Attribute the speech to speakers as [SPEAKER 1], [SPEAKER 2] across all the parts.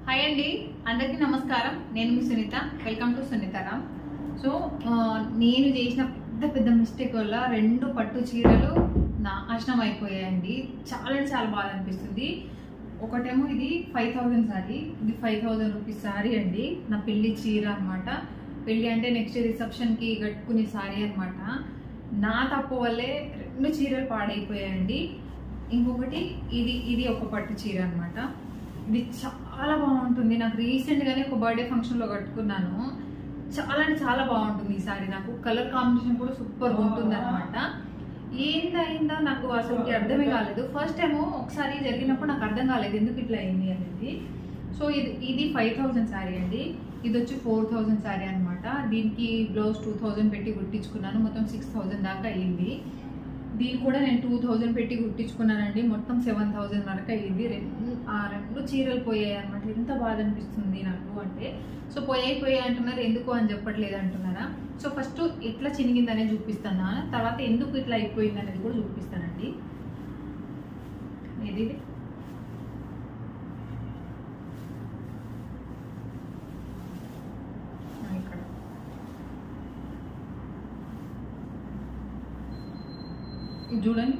[SPEAKER 1] Hi అండి, అందరికీ నమస్కారం. నేను మీ Sunitha. Welcome to Sunitharam. So నేను చేసిన పెద్ద మిస్టేక్ వల్ల 2 పట్టు చీరలు నాశనం అయిపోయాయండి. చాలా బాధ అనిపిస్తుంది. ఒకటేమో ఇది 5000 సారీ, ఇది 5000 రూపీస్ సారీ అండి. నా పెళ్లి చీర అనమాట. పెళ్లి అంటే నెక్స్ట్ రిసెప్షన్కి కట్టుకునే సారీ అనమాట. నా తప్పు వల్లే 2 చీరలు పాడైపోయాయండి. ఇంకొకటి ఇది ఒక పట్టు చీర అనమాట. ఇది చాలా బాగుంటుంది. నాకు రీసెంట్గానే ఒక బర్త్డే ఫంక్షన్లో కట్టుకున్నాను. చాలా బాగుంటుంది ఈ సారీ. నాకు కలర్ కాంబినేషన్ కూడా సూపర్ ఉంటుంది అనమాట. ఏందైందా నాకు అసలు అర్థమే కాలేదు. ఫస్ట్ టైము ఒకసారి జరిగినప్పుడు నాకు అర్థం కాలేదు ఎందుకు ఇట్లా అయింది అనేది. సో ఇది 5000 సారీ అండి. ఇది వచ్చి 4000 సారీ అనమాట. దీనికి బ్లౌజ్ 2000 పెట్టి కుట్టించుకున్నాను. మొత్తం 6000 దాకా అయ్యింది. దీన్ని కూడా నేను 2000 పెట్టి కుట్టించుకున్నానండి. మొత్తం 7000 వరకు అయ్యింది. రెండు చీరలు పోయాయి అనమాట. ఎంత బాధ అనిపిస్తుంది నాకు అంటే. సో పోయాయి అంటున్నారు, ఎందుకు అని చెప్పట్లేదు అంటున్నారా. సో ఫస్ట్ ఎట్లా చినిగింది అనేది చూపిస్తాను, తర్వాత ఎందుకు ఇట్లా అయిపోయింది అనేది కూడా చూపిస్తానండి. ఇది ఇక్కడ ఇది చూడండి,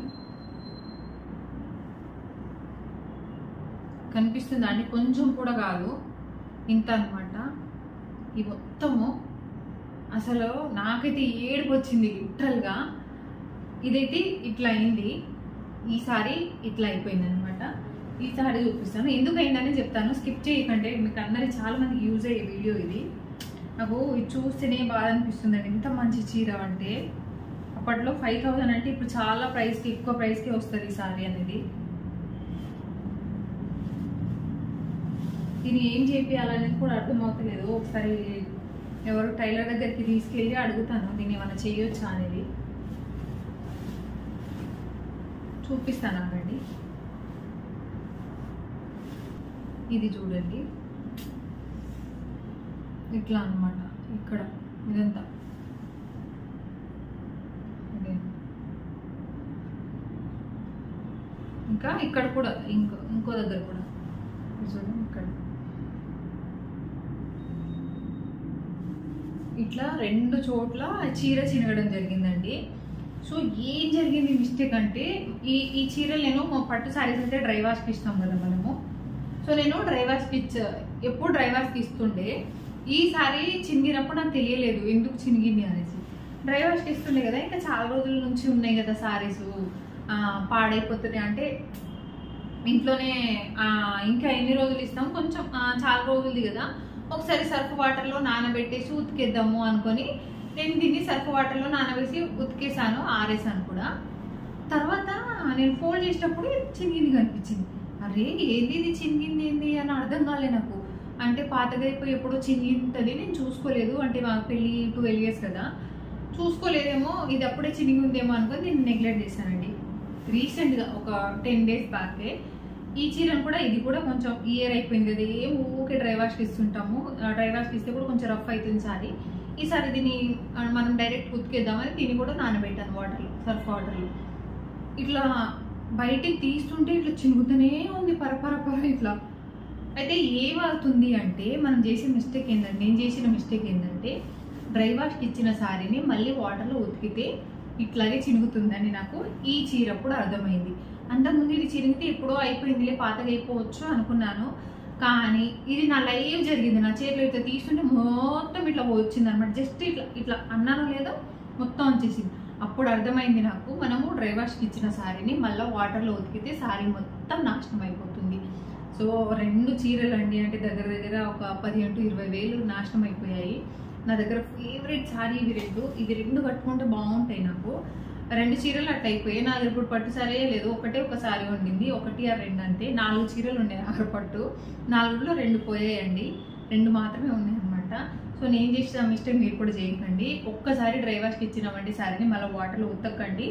[SPEAKER 1] కనిపిస్తుందా అండి? కొంచెం కూడా కాదు, ఇంత అనమాట. ఈ మొత్తము అసలు నాకైతే ఏడుపు వచ్చింది లిటరల్గా. ఇదైతే ఇట్లా అయింది, ఈసారి ఇట్లా అయిపోయింది అనమాట. ఈసారి చూపిస్తాను ఎందుకు అయిందని చెప్తాను, స్కిప్ చేయకండి. మీకు అందరికి చాలా మందికి యూజ్ అయ్యే వీడియో ఇది. నాకు ఇది చూస్తేనే బాధ అనిపిస్తుందండి. ఎంత మంచి చీర అంటే, అప్పట్లో 5000 అంటే ఇప్పుడు చాలా ఎక్కువ ప్రైస్కి వస్తుంది ఈ సారీ అనేది. దీన్ని ఏం చేయాలనేది కూడా అర్థమవుతలేదు. ఒకసారి ఎవరు టైలర్ దగ్గరికి తీసుకెళ్ళి అడుగుతాను దీన్ని ఏమైనా చేయొచ్చా అనేది. చూపిస్తాను అండి. ఇది చూడండి, ఇట్లా అనమాట. ఇక్కడ ఇదంతా ఇంకా ఇక్కడ కూడా ఇంకో దగ్గర కూడా చూడండి. ఇక్కడ ఇట్లా 2 చోట్ల చీర చినగడం జరిగిందండి. సో ఏం జరిగింది మిస్టేక్ అంటే, ఈ చీరలు నేను పట్టు శారీస్ అయితే డ్రై వాష్కి ఇస్తాం కదా మనము. సో నేను ఎప్పుడు డ్రై వాష్కి ఇస్తుండే. ఈ సారీ చినిగినప్పుడు నాకు తెలియలేదు ఎందుకు చినిగింది అనేసి. డ్రై వాష్కి ఇస్తుండే కదా, ఇంకా చాలా రోజుల నుంచి ఉన్నాయి కదా సారీస్, పాడైపోతున్నాయి అంటే ఇంట్లోనే ఇంకా ఎన్ని రోజులు ఇస్తాం, కొంచెం చాలా రోజులది కదా, ఒకసారి సర్ఫ్ వాటర్లో నానబెట్టేసి ఉతికేద్దాము అనుకొని నేను దీన్ని సర్ఫ్ వాటర్లో నానబెట్టి ఉతికేసాను, ఆరేసాను కూడా. తర్వాత నేను ఫోల్డ్ చేసేటప్పుడు చినిగింది కనిపించింది. అరే ఏంది ఇది చినిగింది ఏంది అని అర్థం కాలే నాకు. అంటే పాతగా అయిపోయి ఎప్పుడో చినిగి ఉంటుంది, నేను చూసుకోలేదు. అంటే మా పెళ్ళి 12 years కదా, చూసుకోలేదేమో, ఇది అప్పుడే చినిగి ఉందేమో అనుకొని నేను నెగ్లెక్ట్ చేశానండి. రీసెంట్గా ఒక 10 days బ్యాకే ఈ చీరను కూడా, ఇది కూడా కొంచెం ఇయర్ అయిపోయింది కదా, ఏం ఊకే డ్రై వాష్కి ఇస్తుంటాము. డ్రై వాష్కి ఇస్తే కూడా కొంచెం రఫ్ అవుతుంది సారీ. ఈసారి దీన్ని మనం డైరెక్ట్ ఉతికేద్దామని దీన్ని కూడా నానబెట్టాను వాటర్లో, సర్ఫ్ వాటర్లో. ఇట్లా బయటికి తీస్తుంటే ఇట్లా చినుగుతూనే ఉంది పరపర ఇట్లా. అయితే ఏమవుతుంది అంటే, నేను చేసిన మిస్టేక్ ఏంటంటే డ్రై వాష్కి ఇచ్చిన సారీని మళ్ళీ వాటర్లో ఉతికితే ఇట్లాగే చినుగుతుందని నాకు ఈ చీరప్పుడు అర్థమైంది. అంతకుముందు ఇది చిరిగితే ఎప్పుడో అయిపోయిందిలే, పాతగా అయిపోవచ్చు అనుకున్నాను. కానీ ఇది నా లైవ్ జరిగింది. నా చేతిలో ఇట్లా తీసుకుంటే మొత్తం ఇట్లా వచ్చింది అనమాట. జస్ట్ ఇట్లా అన్నాను లేదో మొత్తం వచ్చేసింది. అప్పుడు అర్థమైంది నాకు, మనము డ్రై వాష్కి ఇచ్చిన సారీని మళ్ళీ వాటర్లో ఉతికితే సారీ మొత్తం నాశనం అయిపోతుంది. సో 2 చీరలు అండి, అంటే దగ్గర ఒక 15 to 20 వేలు నాశనం అయిపోయాయి. నా దగ్గర ఫేవరెట్ సారీ ఇవి రెండు కట్టుకుంటే బాగుంటాయి. నాకు 2 చీరలు అట్లా అయిపోయాయి. నా ఇప్పుడు పట్టు సారీ లేదు, ఒక సారీ ఉండింది, 1 or 2 అంటే. 4 చీరలు ఉన్నాయి నాకు పట్టు. 4లో 2 పోయాయండి, 2 మాత్రమే ఉన్నాయి అనమాట. సో నేను చేసిన మిస్టేక్ మీరు కూడా చేయకండి. ఒక్కసారి డ్రై వాష్కి ఇచ్చినామండి సారీని మళ్ళీ వాటర్లో ఉతకండి,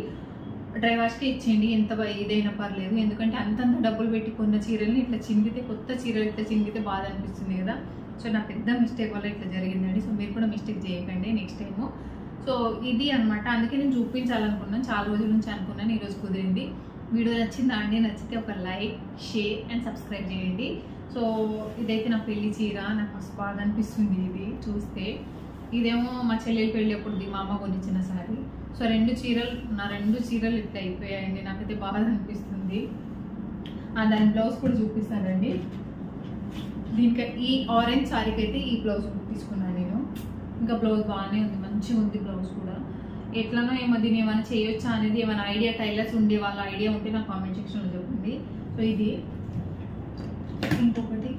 [SPEAKER 1] డ్రై వాష్కి ఇచ్చేయండి. ఎంత ఇదైనా పర్లేదు, ఎందుకంటే అంతంత డబ్బులు పెట్టి కొన్న చీరల్ని ఇట్లా చినిగితే, కొత్త చీరలు ఇట్లా చినిగితే బాధ అనిపిస్తుంది కదా. సో నా పెద్ద మిస్టేక్ వల్ల ఇట్లా జరిగిందండి. సో మీరు కూడా మిస్టేక్ చేయకండి నెక్స్ట్ టైము. సో ఇది అనమాట, అందుకే నేను చూపించాలనుకున్నాను, చాలా రోజుల నుంచి అనుకున్నాను, ఈరోజు కుదిరింది. వీడియో నచ్చిందా అండి? నచ్చితే ఒక లైక్, షేర్ అండ్ సబ్స్క్రైబ్ చేయండి. సో ఇదైతే నా పెళ్లి చీర, నాకు మస్తు బాధ అనిపిస్తుంది ఇది చూస్తే. ఇదేమో మా చెల్లెలు పెళ్ళి అప్పుడుది, మా అమ్మ కొనిచ్చిన సారీ. సో నా రెండు చీరలు ఇట్లా అయిపోయాయండి, నాకైతే బాధ అనిపిస్తుంది. దాని బ్లౌజ్ కూడా చూపిస్తానండి. దీనికి ఈ ఆరెంజ్ సారీకి అయితే ఈ బ్లౌజ్ తీసుకున్నాను నేను. ఇంకా బ్లౌజ్ బాగానే ఉంది, మంచిగా ఉంది బ్లౌజ్ కూడా. ఎట్లనో ఏమో దీన్ని ఏమైనా చేయొచ్చా అనేది ఏమైనా ఐడియా, టైలర్స్ ఉండే వాళ్ళ ఐడియా ఉంటే నాకు కామెంట్ సెక్షన్లో చెప్పండి. సో ఇది ఇంకొకటి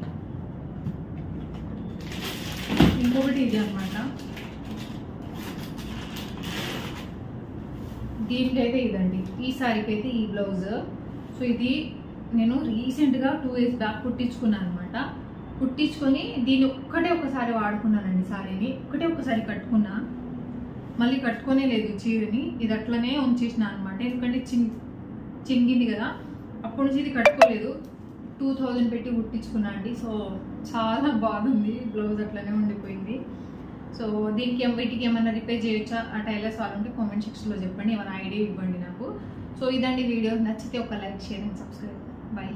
[SPEAKER 1] ఇది అనమాట. దీనికైతే ఇదండి, ఈ సారీకి అయితే ఈ బ్లౌజ్. సో ఇది నేను రీసెంట్గా 2 years బ్యాక్ కుట్టించుకున్నాను అనమాట. కుట్టించుకొని దీన్ని ఒకసారి వాడుకున్నానండి. సారీని ఒకసారి కట్టుకున్నా, మళ్ళీ కట్టుకునే లేదు చీరని. ఇది అట్లనే ఉంచేసిన అనమాట, ఎందుకంటే చింగింది కదా. అప్పటి నుంచి ఇది కట్టుకోలేదు. 2000 పెట్టి కుట్టించుకున్నా అండి. సో చాలా బాగుంది, బ్లౌజ్ అట్లనే ఉండిపోయింది. సో వీటికి ఏమైనా రిపేర్ చేయొచ్చా ఆ టైలర్స్ వాళ్ళు ఉంటే కామెంట్ సెక్షన్లో చెప్పండి, ఏమైనా ఐడియా ఇవ్వండి నాకు. సో ఇదండి వీడియో, నచ్చితే ఒక like, share and subscribe. Bye.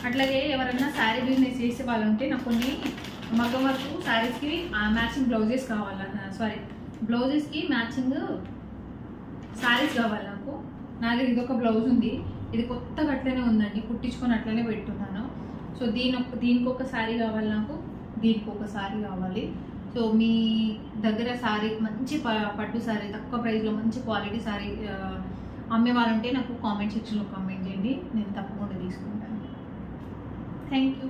[SPEAKER 1] అట్లాగే ఎవరైనా శారీ బిజినెస్ చేసే వాళ్ళు ఉంటే నాకు కొన్ని మగ్గం వర్క్ శారీస్కి మ్యాచింగ్ బ్లౌజెస్ కావాలి, బ్లౌజెస్కి మ్యాచింగ్ శారీస్ కావాలి నాకు. నా దగ్గర ఇదొక బ్లౌజ్ ఉంది, ఇది కొత్తగా అట్లనే ఉందండి, కుట్టించుకొని అట్లనే పెట్టుకున్నాను. సో దీనికి ఒక శారీ కావాలి నాకు, దీనికి ఒక శారీ కావాలి. సో మీ దగ్గర శారీ మంచి పట్టు శారీ తక్కువ ప్రైస్లో మంచి క్వాలిటీ శారీ అమ్మే వాళ్ళంటే నాకు కామెంట్ సెక్షన్లో కామెంట్ చేయండి, నేను తప్పకుండా తీసుకుంటాను. Thank you.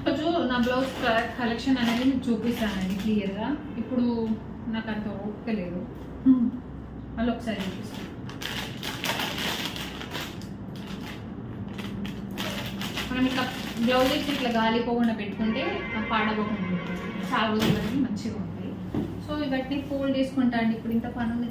[SPEAKER 1] రోజు నా బ్లౌజ్ కలెక్షన్ అనేది మీకు చూపిస్తానండి క్లియర్గా. ఇప్పుడు నాకు అంత ఓపిక లేదు, మళ్ళీ ఒకసారి చూపిస్తాను. మనం ఇట్లా బ్లౌజెస్ ఇట్లా గాలిపోకుండా పెట్టుకుంటే పాడబోకుండా చాలా రోజులు మంచిగా ఉంటాయి. సో ఇవన్నీ ఫోల్డ్ చేసుకుంటా అండి. ఇప్పుడు ఇంత పని ఉంది.